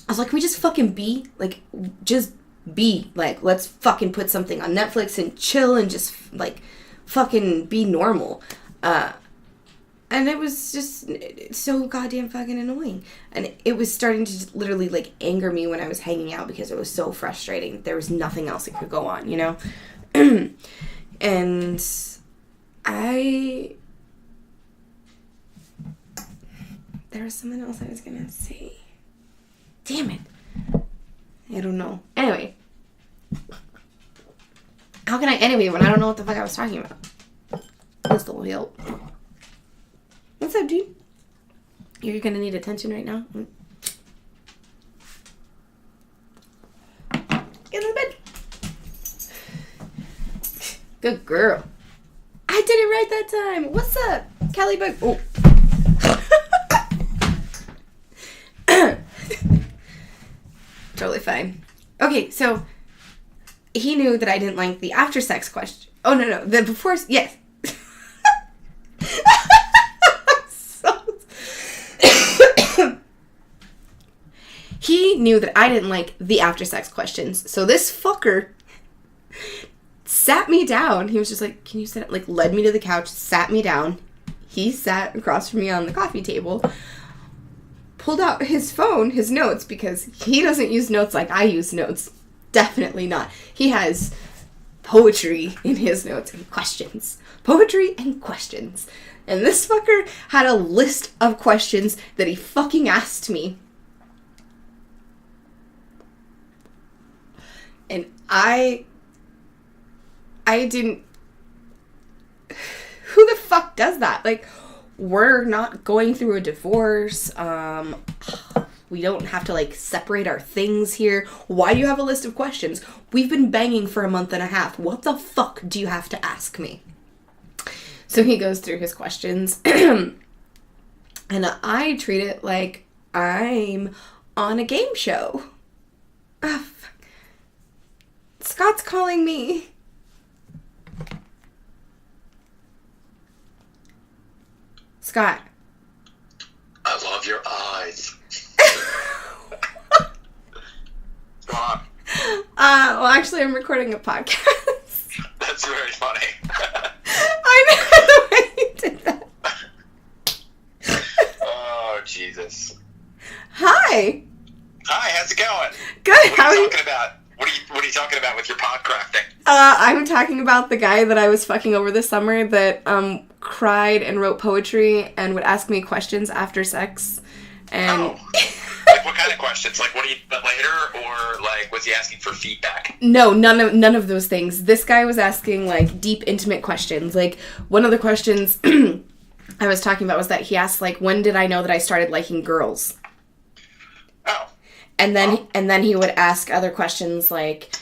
I was like, can we just fucking be? Like, just be. Like, let's fucking put something on Netflix and chill and just, like, fucking be normal. And it was just so goddamn fucking annoying. And it was starting to just literally, like, anger me when I was hanging out because it was so frustrating. There was nothing else that could go on, And there was something else I was gonna say. Damn it. I don't know. Anyway. How can I when I don't know what the fuck I was talking about? This will help. What's up, dude? You're gonna need attention right now? Good girl. I did it right that time. What's up, Callie Bug? Oh. Totally fine. Okay, so he knew that I didn't like the after sex question. Oh, no. The before... Yes. He knew that I didn't like the after sex questions. So this fucker sat me down. He was just like, can you sit? Like, led me to the couch, sat me down. He sat across from me on the coffee table, pulled out his phone, his notes, because he doesn't use notes like I use notes. Definitely not. He has poetry in his notes and questions. Poetry and questions. And this fucker had a list of questions that he fucking asked me. And I didn't... Who the fuck does that? Like, we're not going through a divorce. We don't have to, like, separate our things here. Why do you have a list of questions? We've been banging for a month and a half. What the fuck do you have to ask me? So he goes through his questions. And I treat it like I'm on a game show. Ah, fuck. Scott's calling me. Scott. I love your eyes. Go on. Well, actually, I'm recording a podcast. That's very funny. I know the way you did that. Oh, Jesus. Hi. Hi, how's it going? Good. What How are are you you? talking about? What are you talking about with your pod crafting? I'm talking about the guy that I was fucking over this summer that cried and wrote poetry and would ask me questions after sex. And Oh. Like, what kind of questions? Like, what do you but later, or like, was he asking for feedback? no, none of those things. This guy was asking like deep, intimate questions. Like, one of the questions I was talking about was that he asked like, when did I know that I started liking girls? Oh. And then he would ask other questions like,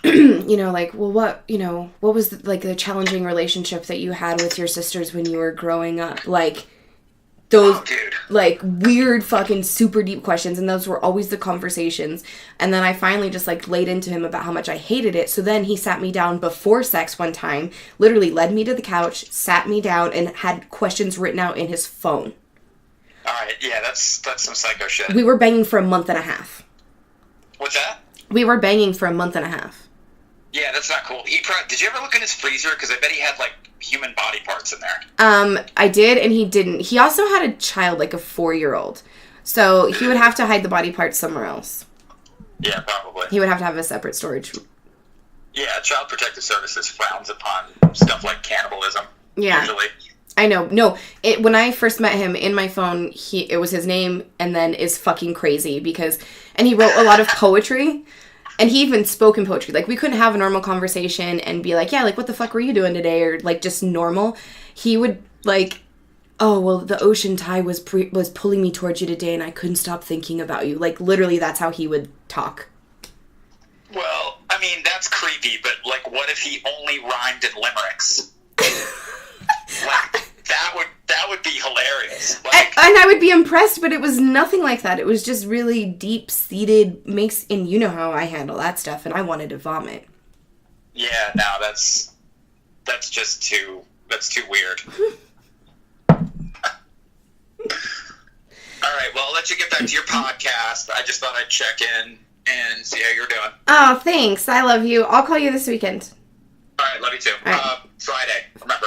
you know, like, well, what was the challenging relationship that you had with your sisters when you were growing up? Like, those, Oh, dude. like, weird fucking super deep questions. And those were always the conversations. And then I finally just, like, laid into him about how much I hated it. So then he sat me down before sex one time, literally led me to the couch, sat me down, and had questions written out in his phone. Alright, yeah, that's some psycho shit. We were banging for a month and a half. What's that? We were banging for a month and a half. Yeah, that's not cool. Did you ever look in his freezer? Because I bet he had, like, human body parts in there. I did, and he didn't. He also had a child, like a 4-year-old. So he would have to hide the body parts somewhere else. Yeah, probably. He would have to have a separate storage. Yeah, Child Protective Services frowns upon stuff like cannibalism. Yeah. Usually. I know. No, when I first met him in my phone, it was his name, and then is fucking crazy and he wrote a lot of poetry, and he even spoke in poetry. Like, we couldn't have a normal conversation and be like, yeah, like, what the fuck were you doing today? Or, like, just normal. He would, like, oh, well, the ocean tide was pulling me towards you today, and I couldn't stop thinking about you. Like, literally, that's how he would talk. Well, I mean, that's creepy, but, like, what if he only rhymed in limericks? Like, that would be hilarious. Like, And I would be impressed, but it was nothing like that. It was just really deep-seated, and you know how I handle that stuff, and I wanted to vomit. yeah, no, that's just that's too weird. All right, well, I'll let you get back to your podcast. I just thought I'd check in and see how you're doing. Oh, thanks. I love you. I'll call you this weekend. All right, love you too. All right. Friday, remember.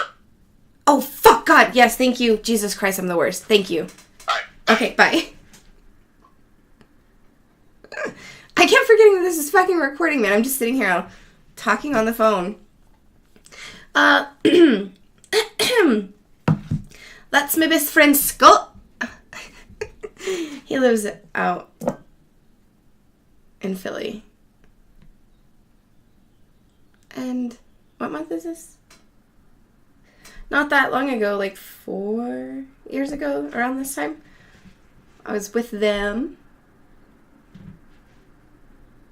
Oh, fuck God. Yes, thank you. Jesus Christ, I'm the worst. Thank you. All right. Okay, bye. I kept forgetting that this is fucking recording, man. I'm just sitting here talking on the phone. That's my best friend, Scott. He lives out in Philly. And what month is this? Not that long ago, like 4 years ago, around this time, I was with them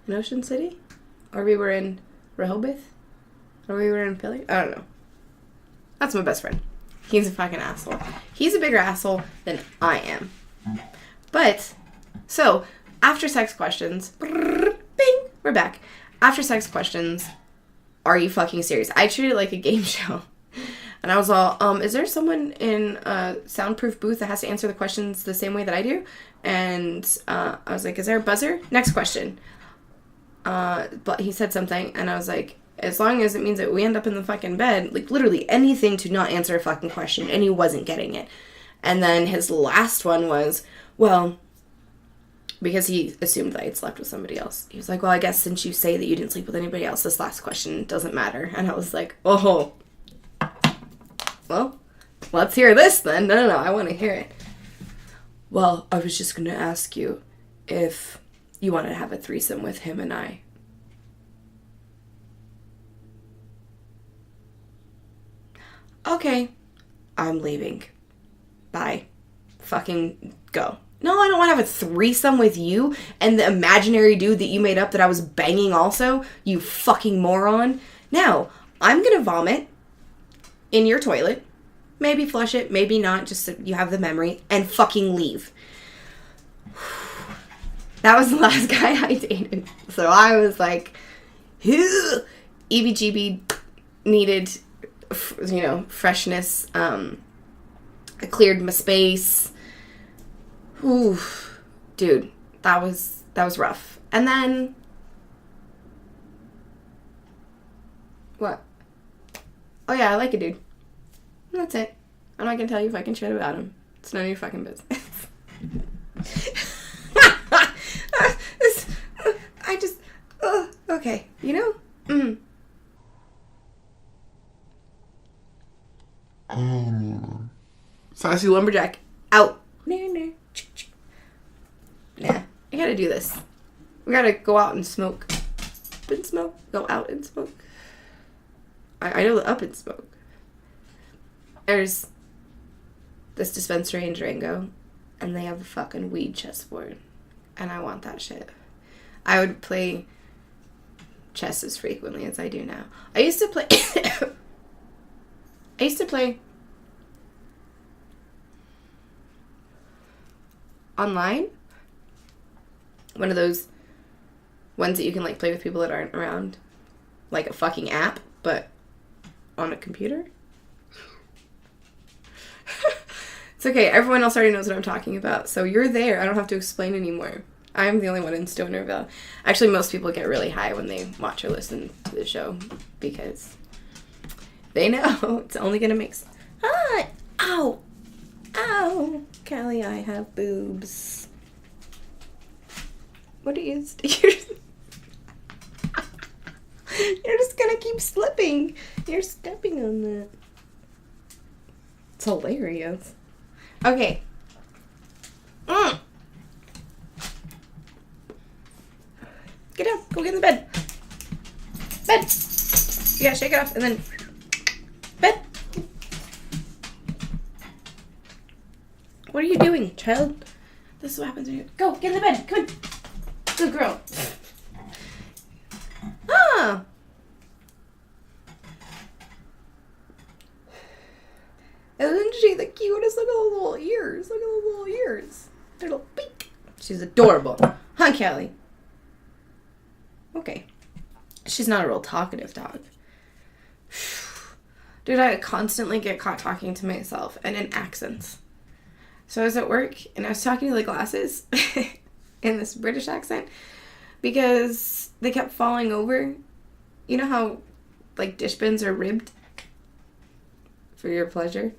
in Ocean City, or we were in Rehoboth. What we were in Philly? I don't know. That's my best friend. He's a fucking asshole. He's a bigger asshole than I am. But, so, after sex questions, bing, we're back. After sex questions, are you fucking serious? I treat it like a game show. And I was all, is there someone in a soundproof booth that has to answer the questions the same way that I do? And I was like, is there a buzzer? Next question. But he said something, and I was like, as long as it means that we end up in the fucking bed, like, literally anything to not answer a fucking question, and he wasn't getting it. And then his last one was, well, because he assumed that I had slept with somebody else. He was like, well, I guess since you say that you didn't sleep with anybody else, this last question doesn't matter. And I was like, oh, well, let's hear this then. No, I want to hear it. Well, I was just going to ask you if you want to have a threesome with him and I. Okay, I'm leaving. Bye. Fucking go. No, I don't want to have a threesome with you and the imaginary dude that you made up that I was banging also, you fucking moron. Now, I'm gonna vomit in your toilet. Maybe flush it, maybe not, just so you have the memory, and fucking leave. That was the last guy I dated. So I was like, EBGB needed, freshness. I cleared my space. Ooh, dude, that was rough. And then, what? Oh yeah, I like a dude. That's it. I'm not gonna tell you fucking shit about him. It's none of your fucking business. Okay, Saucy lumberjack, out. Nah, I gotta do this. We gotta go out and smoke. Up and smoke. Go out and smoke. I know the up and smoke. There's this dispensary in Durango, and they have a fucking weed chessboard. And I want that shit. I would play chess as frequently as I do now. I used to play online. One of those ones that you can, play with people that aren't around. Like a fucking app, but on a computer. It's okay. Everyone else already knows what I'm talking about. So you're there. I don't have to explain anymore. I'm the only one in Stonerville. Actually, most people get really high when they watch or listen to the show because they know it's only going to make sense. Ah! Ow! Ow! Callie, I have boobs. What are you... You're just going to keep slipping. You're stepping on that. It's hilarious. Okay. Get down. Go get in the bed. Bed. You gotta shake it off and then... Bed. What are you doing, child? This is what happens when you... Go, get in the bed. Come on. Good girl. Ah. Isn't she the cutest? Look at those little ears. Look at those little ears. They're little pink. She's adorable. Huh, Callie? Okay. She's not a real talkative dog. Dude, I constantly get caught talking to myself and in accents. So I was at work and I was talking to the glasses in this British accent because they kept falling over. You know how, dish bins are ribbed for your pleasure?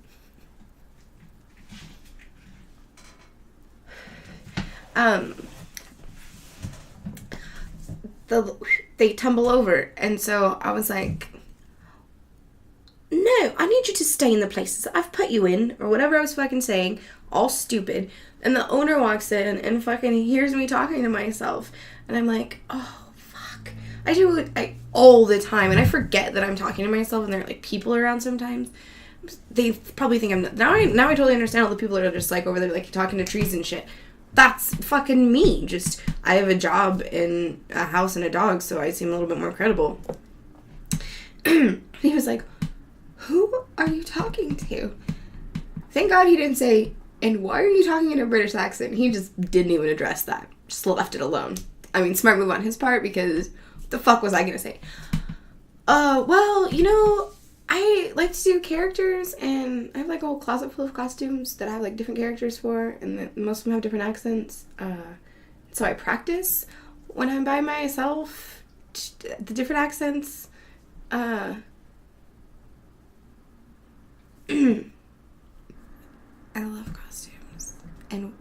They tumble over, and so I was like, no, I need you to stay in the places I've put you in, or whatever I was fucking saying, all stupid. And the owner walks in and fucking hears me talking to myself, and I'm like, oh, fuck. I do it all the time, and I forget that I'm talking to myself, and there are, people around sometimes. They probably think I'm... Now I totally understand all the people that are just, over there, talking to trees and shit. That's fucking me. Just, I have a job in a house and a dog, so I seem a little bit more credible. He was like, who are you talking to? Thank God he didn't say, and why are you talking in a British accent? He just didn't even address that. Just left it alone. I mean, smart move on his part, because what the fuck was I gonna say? Well, you know, I like to do characters, and I have like a whole closet full of costumes that I have like different characters for, and most of them have different accents. So I practice when I'm by myself, the different accents. I love costumes, and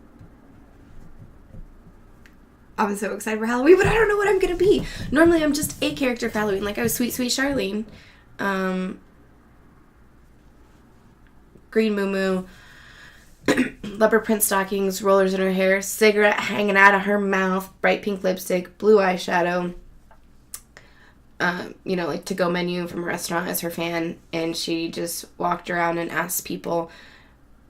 I'm so excited for Halloween, but I don't know what I'm gonna be. Normally I'm just a character for Halloween, like I was Sweet Sweet Charlene. Green Moo leopard print stockings, rollers in her hair, cigarette hanging out of her mouth, bright pink lipstick, blue eyeshadow, you know, like to-go menu from a restaurant as her fan, and she just walked around and asked people,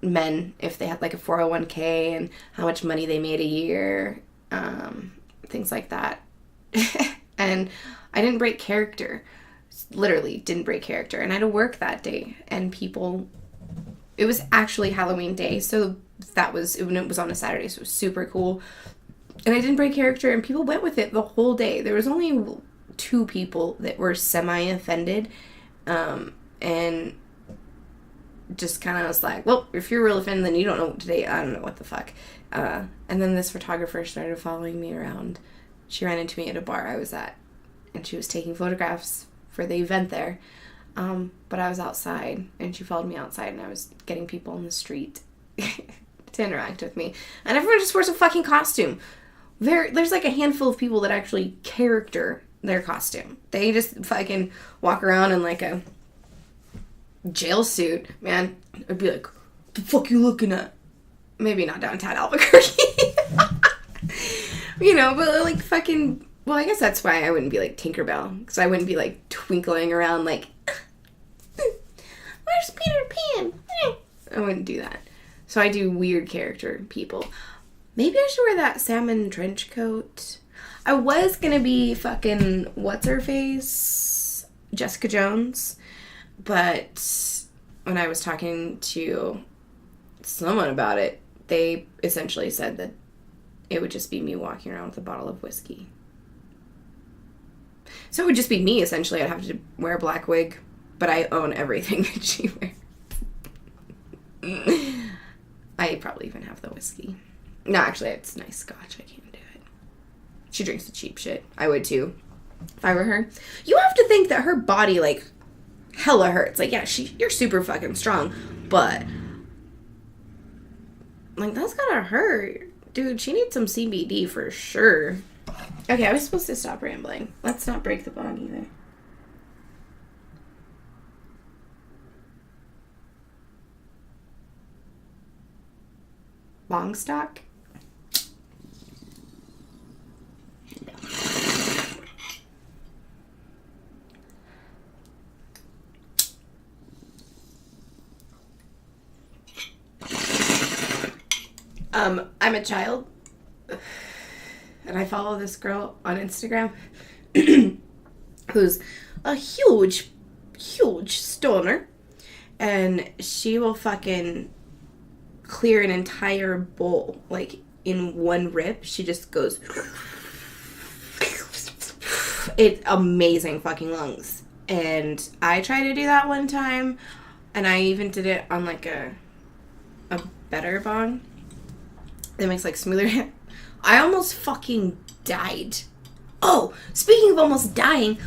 men, if they had like a 401k and how much money they made a year, things like that. And I didn't break character. Literally didn't break character. And I had to work that day, and people, it was actually Halloween day, so that was, it was on a Saturday, so it was super cool. And I didn't break character, and people went with it the whole day. There was only 2 people that were semi-offended, and just kind of was like, well, if you're real offended, then you don't know today. I don't know what the fuck. And then this photographer started following me around. She ran into me at a bar I was at, and she was taking photographs for the event there. But I was outside, and she followed me outside, and I was getting people on the street to interact with me. And everyone just wears a fucking costume. There's like a handful of people that actually character their costume. They just fucking walk around in like a jail suit. Man, I'd be like, what the fuck you looking at? Maybe not downtown Albuquerque. You know, but like fucking, well, I guess that's why I wouldn't be like Tinkerbell, because I wouldn't be like twinkling around like, where's Peter Pan? I wouldn't do that. So I do weird character people. Maybe I should wear that salmon trench coat. I was gonna be fucking what's-her-face, Jessica Jones, but when I was talking to someone about it, they essentially said that it would just be me walking around with a bottle of whiskey. So it would just be me, essentially. I'd have to wear a black wig, but I own everything that she wears. I probably even have the whiskey. No, actually, it's nice scotch. I can't do it. She drinks the cheap shit. I would, too, if I were her. You have to think that her body, like, hella hurts. Like, yeah, you're super fucking strong, but, like, that's gotta hurt. Dude, she needs some CBD for sure. Okay, I was supposed to stop rambling. Let's not break the bong either. Bong stock? I'm a child, and I follow this girl on Instagram who's a huge stoner, and she will fucking clear an entire bowl, like, in one rip. She just goes, it's amazing fucking lungs. And I tried to do that one time, and I even did it on, like, a better bong that makes, like, smoother. I almost fucking died. Oh, speaking of almost dying,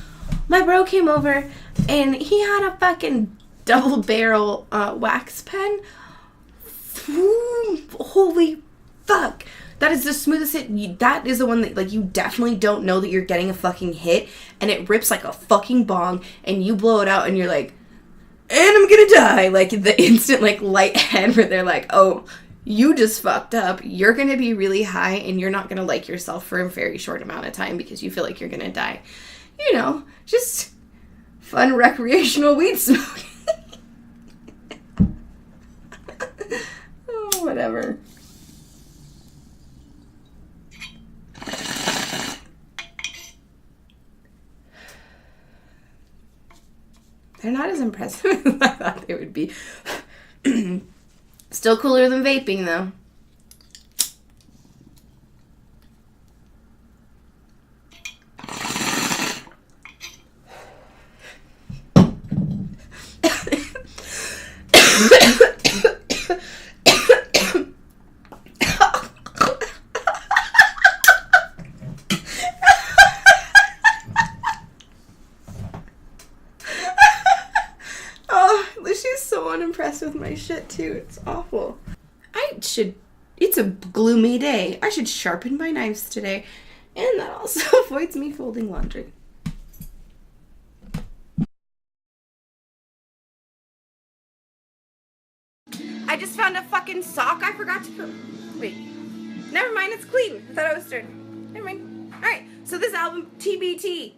my bro came over, and he had a fucking double barrel wax pen. Ooh, holy fuck. That is the smoothest hit. That is the one that, like, you definitely don't know that you're getting a fucking hit, and it rips like a fucking bong, and you blow it out, and you're like, and I'm gonna die. Like, the instant, like, light head where they're like, oh, you just fucked up. You're gonna be really high, and you're not gonna like yourself for a very short amount of time because you feel like you're gonna die. You know, just fun recreational weed smoking. Oh, whatever. They're not as impressive as I thought they would be. Still cooler than vaping, though. Oh, Lucy's so unimpressed with my shit, too. It's awful. It's a gloomy day. I should sharpen my knives today. And that also avoids me folding laundry. I just found a fucking sock I forgot to put. Wait. Never mind, it's clean. I thought I was dirty. Never mind. Alright, so this album, TBT.